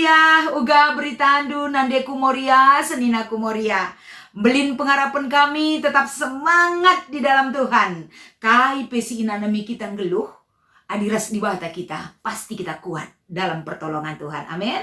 Moria, uga beritandu nandeku Moria, seninaku Moria. Belin pengharapan kami tetap semangat di dalam Tuhan. Kai pesi inanami kita ngeluh, adiras di bata kita, pasti kita kuat dalam pertolongan Tuhan. Amin.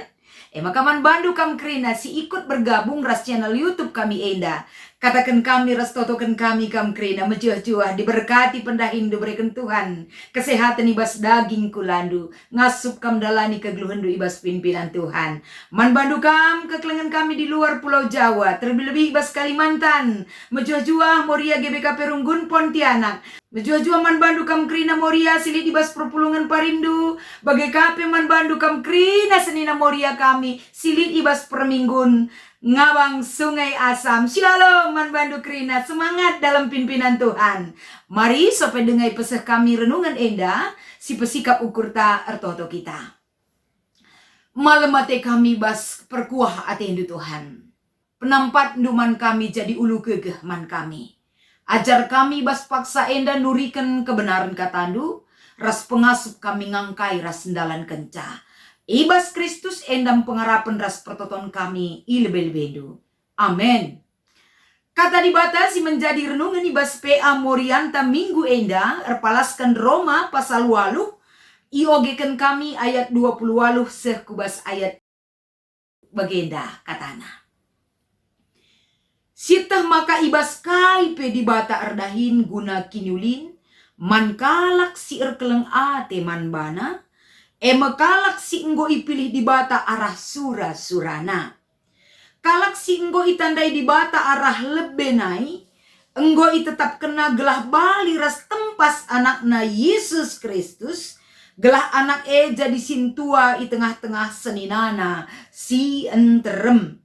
Makaman bandu kam krina si ikut bergabung ras channel YouTube kami enda. Katakan kami ras totokan kami kam krina mejuah-juah diberkati pendahindu berikan Tuhan. Kesehatan ibas daging kulandu. Ngasup kam dalani kegeluhandu ibas pimpinan Tuhan. Man bandu kam kekelengan kami di luar Pulau Jawa. Terlebih-lebih ibas Kalimantan. Mejuah-juah Moria GBK Perunggun Pontianak. Mejuah-juah man bandu kam krina Moria silit ibas perpulungan Parindu. Bagai kape man bandu kam krina senina Moria kami silit ibas perminggun ngabang Sungai Asam. Shalom man bandu krina, semangat dalam pimpinan Tuhan. Mari sampai dengai pesah kami renungan enda si pesikap ukur ta ertoto kita. Malam mate kami bas perkuah atendu Tuhan. Penampat nduman kami jadi ulu gegeh man kami. Ajar kami bas paksa enda nurikan kebenaran katandu. Ras pengasup kami ngangkai ras sendalan kenca. Ibas Kristus endam pengarapan ras pertoton kami ilebel-bedu. Amin. Kata dibatasi menjadi renungan ibas PA Morianta minggu enda. Erpalaskan Roma pasal 8. Iogekan kami ayat 20 sekubas ayat bagenda katana. Sitah maka ibas kaipe di bata erdahin guna kinyulin. Man kalak si erkeleng ate man bana. Mekalak si enggo ipilih di bata arah sura-surana. Kalak si enggo itandai di bata arah lebenai. Enggo itetap kena gelah bali ras tempas anakna Yesus Kristus. Gelah anak jadi sintua i tengah-tengah seninana si enterem.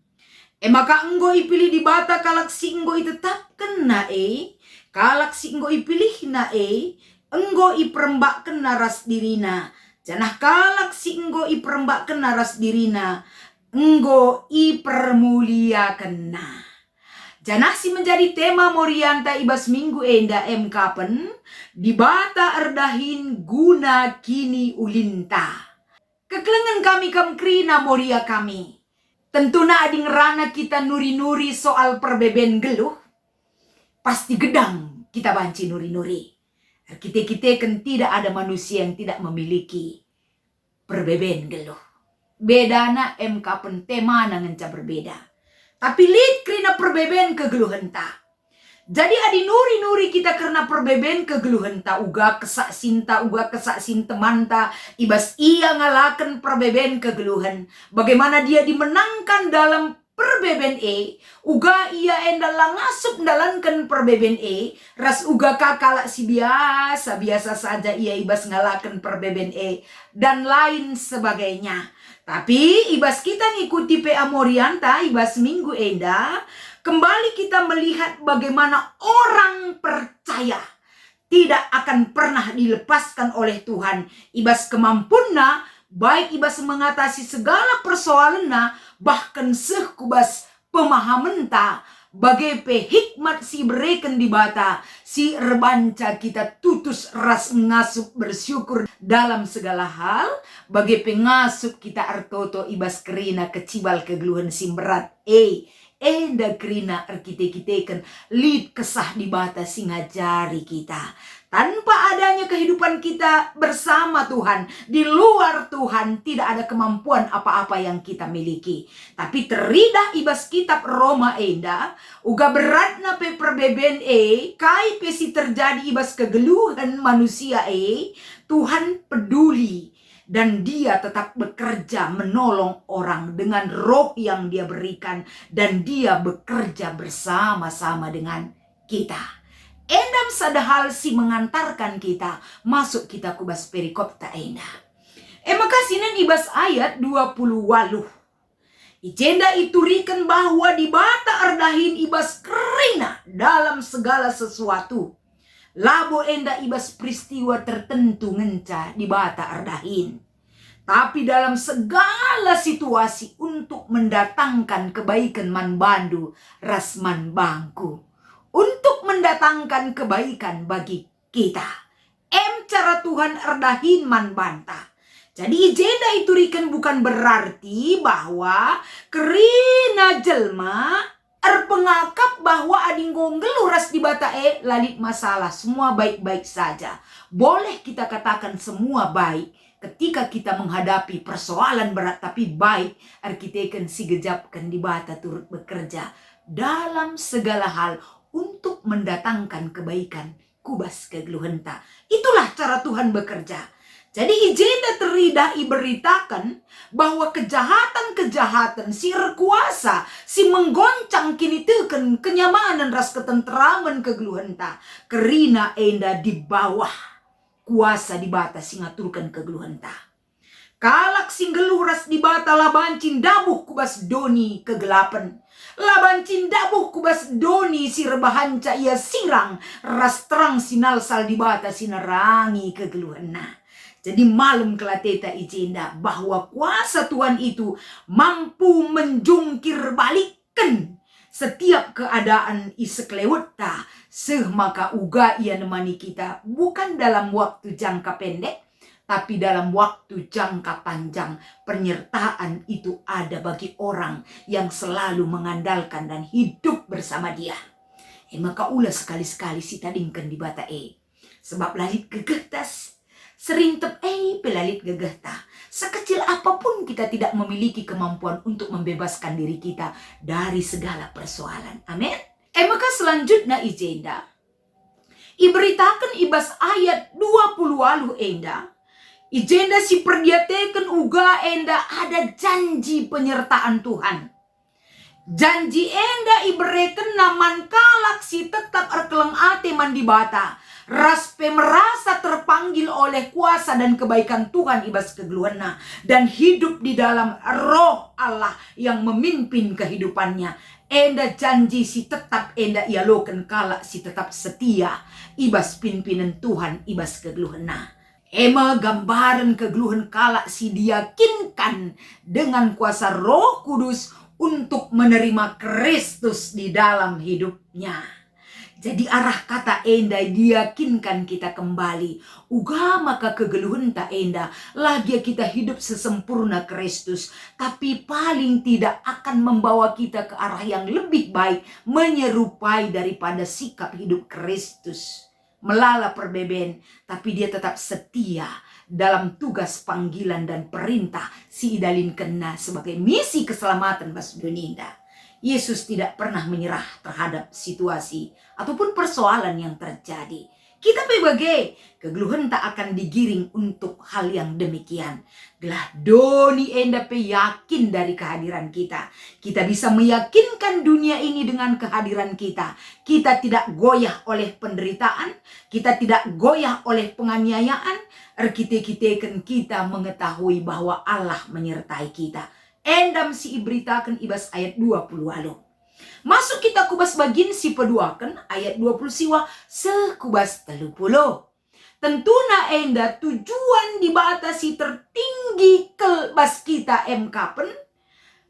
Maka enggo ipilih di bata kalak si enggo itetap kena kalak si enggo ipilih na enggo iperembak kena ras dirina. Janah kalak si enggo iperembak kena ras dirina, enggo ipermulia kena. Janah si menjadi tema Morianta ibas minggu enda kapen di bata erdahin guna kini ulinta. Kekelengan kami kam krina Moria kami. Tentuna ading rana kita nuri-nuri soal perbeben geluh. Pasti gedang kita banci nuri-nuri. Kita kan tidak ada manusia yang tidak memiliki perbedaan geluh. Bedana kapen tema ngenca berbeda. Tapi lid krina perbedaan kegeluhan ta. Jadi adi nuri-nuri kita karena perbedaan kegeluhan ta. Uga kesak sinta, uga kesak sintemanta. Ibas ia ngalakan perbedaan kegeluhan. Bagaimana dia dimenangkan dalam perbeben uga ia endal ngasup ndalankan perbeben ras uga kakala si biasa saja ia ibas ngalakan perbeben dan lain sebagainya. Tapi ibas kita ngikuti PA Morianta ibas minggu enda kembali kita melihat bagaimana orang percaya tidak akan pernah dilepaskan oleh Tuhan ibas kemampunna baik ibas mengatasi segala persoalanna bahkan sekubas pemahaman ta bagai hikmat si berikan di bata si rebanca kita tutus ras ngasup bersyukur dalam segala hal bagai pengasup kita artoto ibas kerina kecibal kegeluhan simberat enda kerina arkite-kiteken lid kesah di bata si ngajari kita. Tanpa adanya kehidupan kita bersama Tuhan, di luar Tuhan tidak ada kemampuan apa-apa yang kita miliki. Tapi teridah ibas kitab Roma enda, uga beratna pe perbeben kai pesi terjadi ibas kegeluhan manusia Tuhan peduli. Dan dia tetap bekerja menolong orang dengan roh yang dia berikan. Dan dia bekerja bersama-sama dengan kita. Endam sadahal si mengantarkan kita masuk kita kubas perikop ta enda. Makasinan ibas ayat 28. Ijenda iturikan bahwa di bata erdahin ibas kerina dalam segala sesuatu. Labo enda ibas peristiwa tertentu ngenca di bata erdahin. Tapi dalam segala situasi untuk mendatangkan kebaikan man bandu ras man bangku. Untuk mendatangkan kebaikan bagi kita. Cara Tuhan erdahin man banta. Jadi ijenda itu rikan bukan berarti bahwa kerina jelma pengakap bahwa ading gonggel ras di batae lalit masalah. Semua baik-baik saja. Boleh kita katakan semua baik ketika kita menghadapi persoalan berat, tapi baik arkiteken si gejapkan di bata turut bekerja dalam segala hal untuk mendatangkan kebaikan kubas kegeluhenta. Itulah cara Tuhan bekerja. Jadi ijenda teridah iberitakan bahwa kejahatan-kejahatan si kuasa, si menggoncang kini teken kenyamanan ras ketenteraman kegeluhenta. Kerina enda di bawah kuasa di bata si ngaturkan kegeluhenta. Kalak sing geluh ras di bata labancin dabuh kubas doni kegelapan. Labancin dabuh kubas doni si rebahanca ia sirang ras terang sinal sal di bata sinarangi kegeluhena. Jadi malum kelateta ijenda bahwa kuasa Tuhan itu mampu menjungkir balikkan setiap keadaan isekleweta seh maka uga ia nemani kita bukan dalam waktu jangka pendek tapi dalam waktu jangka panjang. Penyertaan itu ada bagi orang yang selalu mengandalkan dan hidup bersama dia. Maka ulah sekali-sekali si tadingkan di bata sebab lalit gegetas serintep pelalit gegahta. Sekecil apapun kita tidak memiliki kemampuan untuk membebaskan diri kita dari segala persoalan. Amin. Maka selanjutnya ijenda iberitakan ibas ayat 20 walu enda. Ijenda si perdiateken uga enda ada janji penyertaan Tuhan. Janji enda ibereken naman kalak si tetap erkeleng ate mandibata. Raspe merasa terpanggil oleh kuasa dan kebaikan Tuhan ibas kegeluhana dan hidup di dalam roh Allah yang memimpin kehidupannya. Enda janji si tetap enda ialoken kalak si tetap setia ibas pimpinan Tuhan ibas kegeluhana. Ema gambaran kegeluhan kalak si diyakinkan dengan kuasa Roh Kudus untuk menerima Kristus di dalam hidupnya. Jadi arah kata enda diyakinkan kita kembali. Uga maka kegeluhan tak enda lagi kita hidup sesempurna Kristus. Tapi paling tidak akan membawa kita ke arah yang lebih baik. Menyerupai daripada sikap hidup Kristus. Melala perbeben, tapi dia tetap setia dalam tugas panggilan dan perintah si idalin kena sebagai misi keselamatan bas dunia. Yesus tidak pernah menyerah terhadap situasi ataupun persoalan yang terjadi. Kita sebagai kegeluhan tak akan digiring untuk hal yang demikian. Gelah doni enda pe yakin dari kehadiran kita. Kita bisa meyakinkan dunia ini dengan kehadiran kita. Kita tidak goyah oleh penderitaan. Kita tidak goyah oleh penganiayaan. Kita mengetahui bahwa Allah menyertai kita. Endam si iberitakan ibas ayat 20 walu. Masuk kita kubas bagin si peduakan ayat 20 siwa sekubas 30. Tentuna enda tujuan dibatasi tertinggi kelbas kita emkapen.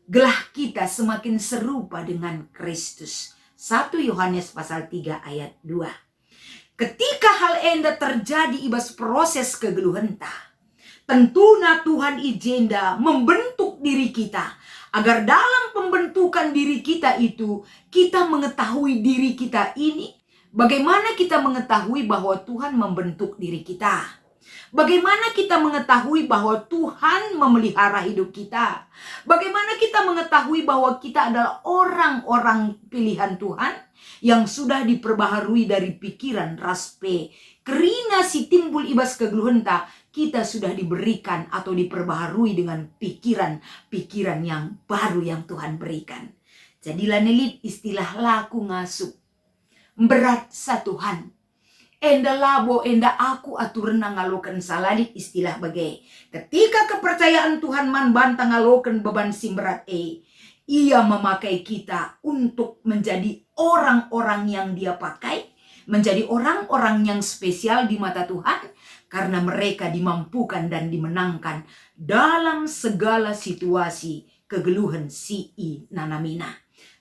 Gelah kita semakin serupa dengan Kristus. 1 Yohanes pasal 3 ayat 2. Ketika hal enda terjadi ibas proses kegeluhenta. Tentunya Tuhan ijenda membentuk diri kita. Agar dalam pembentukan diri kita itu, kita mengetahui diri kita ini. Bagaimana kita mengetahui bahwa Tuhan membentuk diri kita? Bagaimana kita mengetahui bahwa Tuhan memelihara hidup kita? Bagaimana kita mengetahui bahwa kita adalah orang-orang pilihan Tuhan yang sudah diperbaharui dari pikiran raspe? Kerina si timbul ibas kegeluhenta, kita sudah diberikan atau diperbaharui dengan pikiran-pikiran yang baru yang Tuhan berikan. Jadilah nelit istilah laku ngasup. Berat sa Tuhan. Enda labo, enda aku atur ngaloken saladik istilah bagai. Ketika kepercayaan Tuhan man bantang ngaloken beban sim berat ia memakai kita untuk menjadi orang-orang yang dia pakai. Menjadi orang-orang yang spesial di mata Tuhan. Karena mereka dimampukan dan dimenangkan dalam segala situasi kegeluhan si nanamina.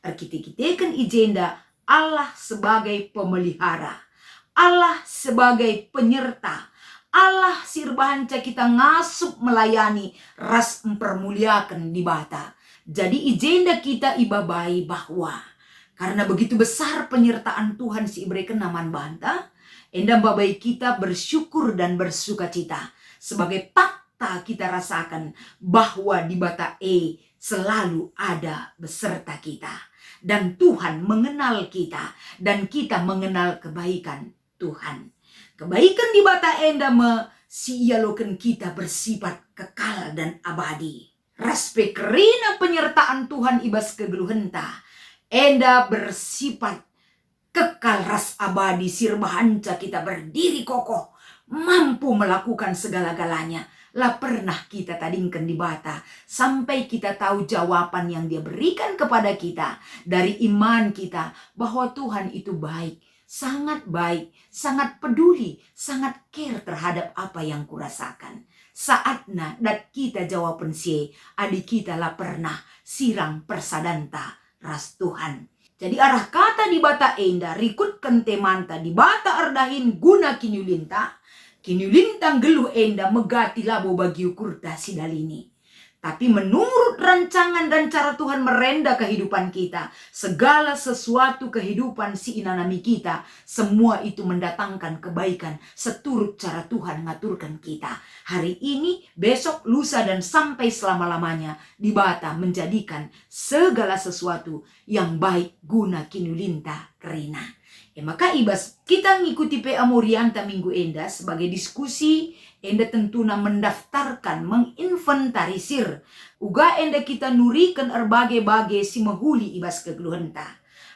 Arkiteken ijenda Allah sebagai pemelihara. Allah sebagai penyerta. Allah sir bahanca kita ngasup melayani ras mempermuliakan di bata. Jadi ijenda kita ibabai bahwa karena begitu besar penyertaan Tuhan si ibrekan naman banta, endam babai kita bersyukur dan bersuka cita sebagai fakta kita rasakan bahwa di bata selalu ada beserta kita. Dan Tuhan mengenal kita dan kita mengenal kebaikan Tuhan. Kebaikan di bata enda sialokan kita bersifat kekal dan abadi. Raspe kerina penyertaan Tuhan ibas kegeluhenta. Enda bersifat kekal ras abadi sirbahanca kita berdiri kokoh. Mampu melakukan segala-galanya. Lah pernah kita tadingkan di bata sampai kita tahu jawaban yang dia berikan kepada kita dari iman kita bahwa Tuhan itu baik, sangat peduli, sangat care terhadap apa yang kurasakan. Saatnya dat kita jawaban adik kita lah pernah sirang persadanta ras Tuhan. Jadi arah kata di bata enda rikutkan temanta di bata ardahin guna kinyulinta. Kinyulintang geluh enda megati labo bagi ukurta sidalini. Tapi menurut rancangan dan cara Tuhan merenda kehidupan kita, segala sesuatu kehidupan si inanami kita, semua itu mendatangkan kebaikan seturut cara Tuhan ngaturkan kita. Hari ini, besok, lusa, dan sampai selama-lamanya di bata menjadikan segala sesuatu yang baik guna kinyulinta kerina. Maka ibas kita ngikuti PA Morianta minggu enda sebagai diskusi enda tentuna mendaftarkan, menginventarisir uga enda kita nurikan erbage-bage si mahuli ibas kegeluhenta.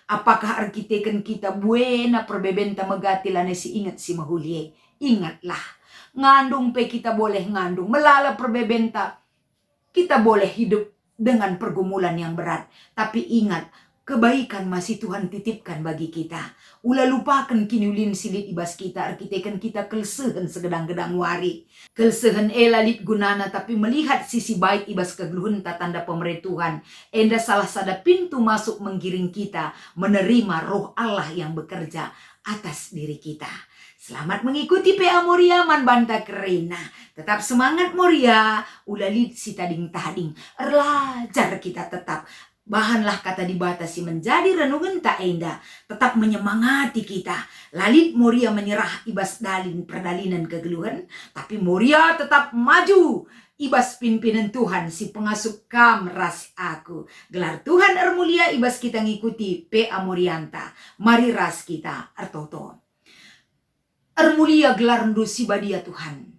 Apakah arkiteken kita buena perbebenta megatilane si ingat si mahuli? Ingatlah, ngandung pe kita boleh ngandung, melala perbebenta kita boleh hidup dengan pergumulan yang berat. Tapi ingat, kebaikan masih Tuhan titipkan bagi kita. Ula lupakan kinyulin silit ibas kita, arkiteken kita kelsehen segedang-gedang wari. Kelsehen elalit gunana, tapi melihat sisi baik ibas kegeluhun tanda pemerintah Tuhan. Enda salah sada pintu masuk menggiring kita menerima roh Allah yang bekerja atas diri kita. Selamat mengikuti PA Moria man banta kerena. Tetap semangat Moria. Ulalit si tading-tading. Erlajar kita tetap. Bahanlah kata dibatasi menjadi renungan tak enda. Tetap menyemangati kita. Lalit Moria menyerah ibas dalin perdalinan kegeluhan. Tapi Moria tetap maju. Ibas pimpinan Tuhan si pengasuh kam ras aku. Gelar Tuhan ermulia ibas kita ngikuti PA Morianta. Mari ras kita ertoto. Ermulia gelar ndusi badia Tuhan.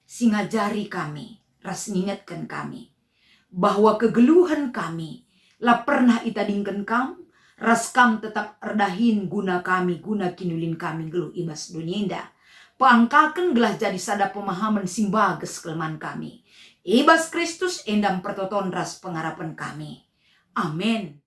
Singajari kami. Ras ngingatkan kami. Bahwa kegeluhan kami lah pernah itadingkan kam, ras kam tetap erdahin guna kami, guna kinulin kami geluh ibas dunia indah. Paangkakan gelah jadi sada pemahaman simbages kelemahan kami. Ibas Kristus endam pertoton ras pengharapan kami. Amin.